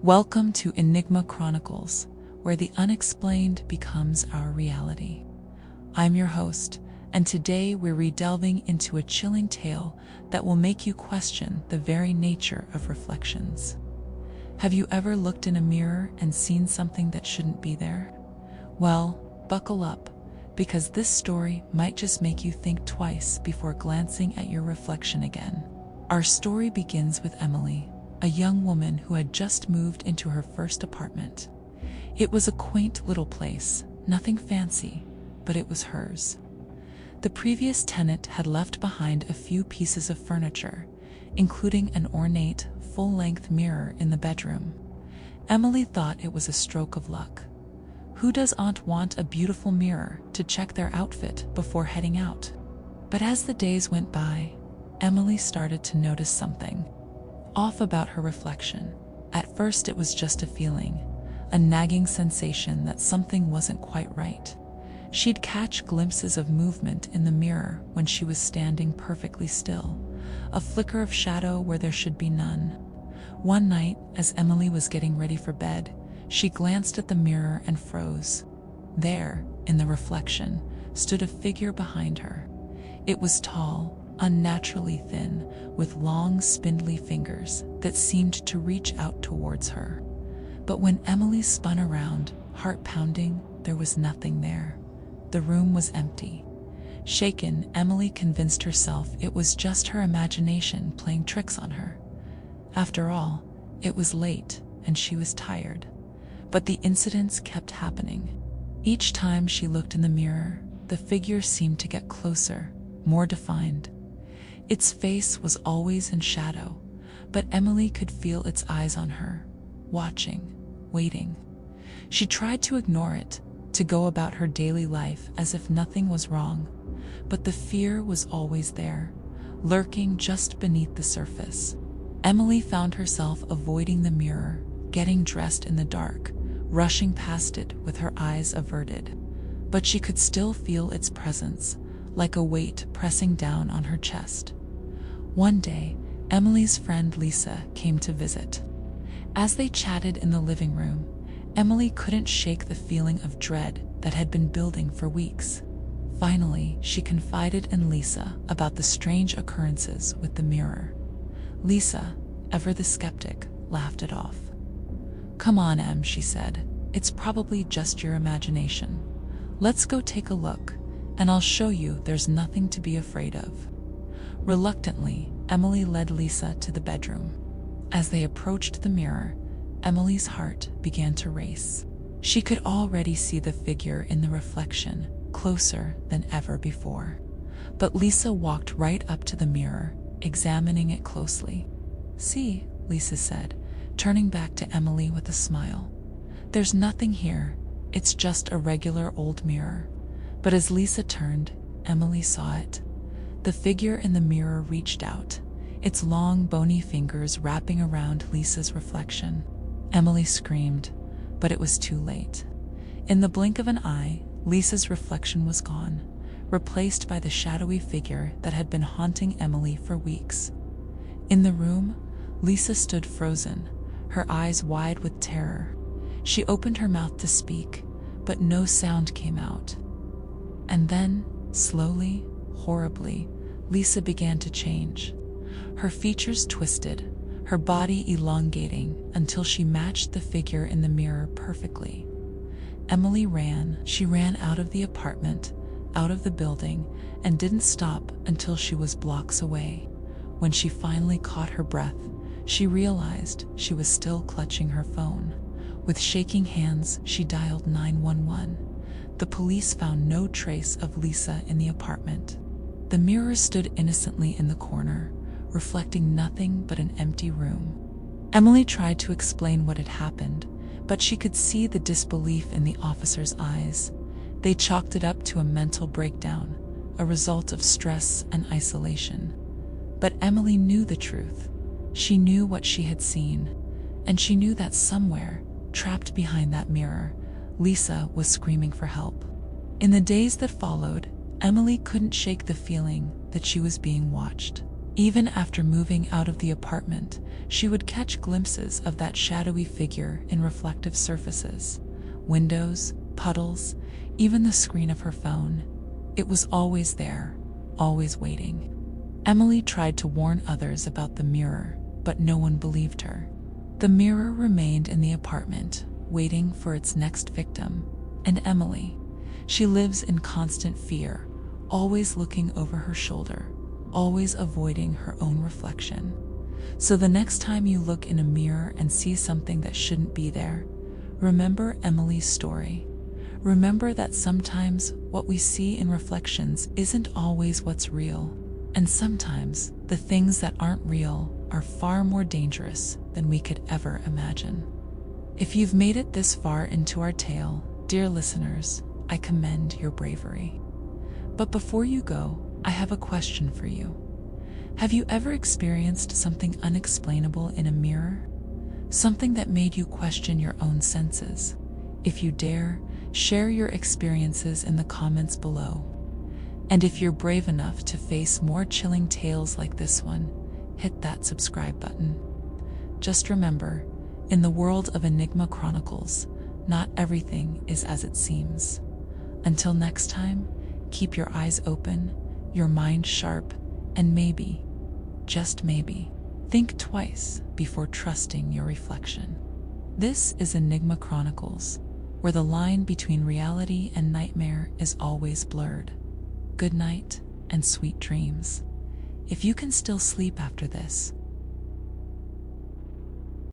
Welcome to Enigma Chronicles, where the unexplained becomes our reality. I'm your host, and today we're redelving into a chilling tale that will make you question the very nature of reflections. Have you ever looked in a mirror and seen something that shouldn't be there? Well, buckle up, because this story might just make you think twice before glancing at your reflection again. Our story begins with Emily, a young woman who had just moved into her first apartment. It was a quaint little place, nothing fancy, but it was hers. The previous tenant had left behind a few pieces of furniture, including an ornate, full-length mirror in the bedroom. Emily thought it was a stroke of luck. Who doesn't want a beautiful mirror to check their outfit before heading out? But as the days went by, Emily started to notice something off about her reflection. At first it was just a feeling, a nagging sensation that something wasn't quite right. She'd catch glimpses of movement in the mirror when she was standing perfectly still, a flicker of shadow where there should be none. One night, as Emily was getting ready for bed, she glanced at the mirror and froze. There, in the reflection, stood a figure behind her. It was tall, unnaturally thin, with long, spindly fingers that seemed to reach out towards her. But when Emily spun around, heart pounding, there was nothing there. The room was empty. Shaken, Emily convinced herself it was just her imagination playing tricks on her. After all, it was late, and she was tired. But the incidents kept happening. Each time she looked in the mirror, the figure seemed to get closer, more defined. Its face was always in shadow, but Emily could feel its eyes on her, watching, waiting. She tried to ignore it, to go about her daily life as if nothing was wrong, but the fear was always there, lurking just beneath the surface. Emily found herself avoiding the mirror, getting dressed in the dark, rushing past it with her eyes averted. But she could still feel its presence, like a weight pressing down on her chest. One day, Emily's friend Lisa came to visit. As they chatted in the living room, Emily couldn't shake the feeling of dread that had been building for weeks. Finally, she confided in Lisa about the strange occurrences with the mirror. Lisa, ever the skeptic, laughed it off. "Come on, Em," she said. "It's probably just your imagination. Let's go take a look, and I'll show you there's nothing to be afraid of." Reluctantly, Emily led Lisa to the bedroom. As they approached the mirror, Emily's heart began to race. She could already see the figure in the reflection, closer than ever before. But Lisa walked right up to the mirror, examining it closely. "See," Lisa said, turning back to Emily with a smile. "There's nothing here, it's just a regular old mirror." But as Lisa turned, Emily saw it. The figure in the mirror reached out, its long, bony fingers wrapping around Lisa's reflection. Emily screamed, but it was too late. In the blink of an eye, Lisa's reflection was gone, replaced by the shadowy figure that had been haunting Emily for weeks. In the room, Lisa stood frozen, her eyes wide with terror. She opened her mouth to speak, but no sound came out. And then, slowly, horribly, Lisa began to change. Her features twisted, her body elongating until she matched the figure in the mirror perfectly. Emily ran. She ran out of the apartment, out of the building, and didn't stop until she was blocks away. When she finally caught her breath, she realized she was still clutching her phone. With shaking hands, she dialed 911. The police found no trace of Lisa in the apartment. The mirror stood innocently in the corner, reflecting nothing but an empty room. Emily tried to explain what had happened, but she could see the disbelief in the officers' eyes. They chalked it up to a mental breakdown, a result of stress and isolation. But Emily knew the truth. She knew what she had seen, and she knew that somewhere, trapped behind that mirror, Lisa was screaming for help. In the days that followed, Emily couldn't shake the feeling that she was being watched. Even after moving out of the apartment, she would catch glimpses of that shadowy figure in reflective surfaces, windows, puddles, even the screen of her phone. It was always there, always waiting. Emily tried to warn others about the mirror, but no one believed her. The mirror remained in the apartment, waiting for its next victim. And Emily, she lives in constant fear, always looking over her shoulder, always avoiding her own reflection. So the next time you look in a mirror and see something that shouldn't be there, remember Emily's story. Remember that sometimes what we see in reflections isn't always what's real, and sometimes the things that aren't real are far more dangerous than we could ever imagine. If you've made it this far into our tale, dear listeners, I commend your bravery. But before you go, I have a question for you. Have you ever experienced something unexplainable in a mirror? Something that made you question your own senses? If you dare, share your experiences in the comments below. And if you're brave enough to face more chilling tales like this one, hit that subscribe button. Just remember, in the world of Enigma Chronicles, not everything is as it seems. Until next time, keep your eyes open, your mind sharp, and maybe, just maybe, think twice before trusting your reflection. This is Enigma Chronicles, where the line between reality and nightmare is always blurred. Good night and sweet dreams. If you can still sleep after this,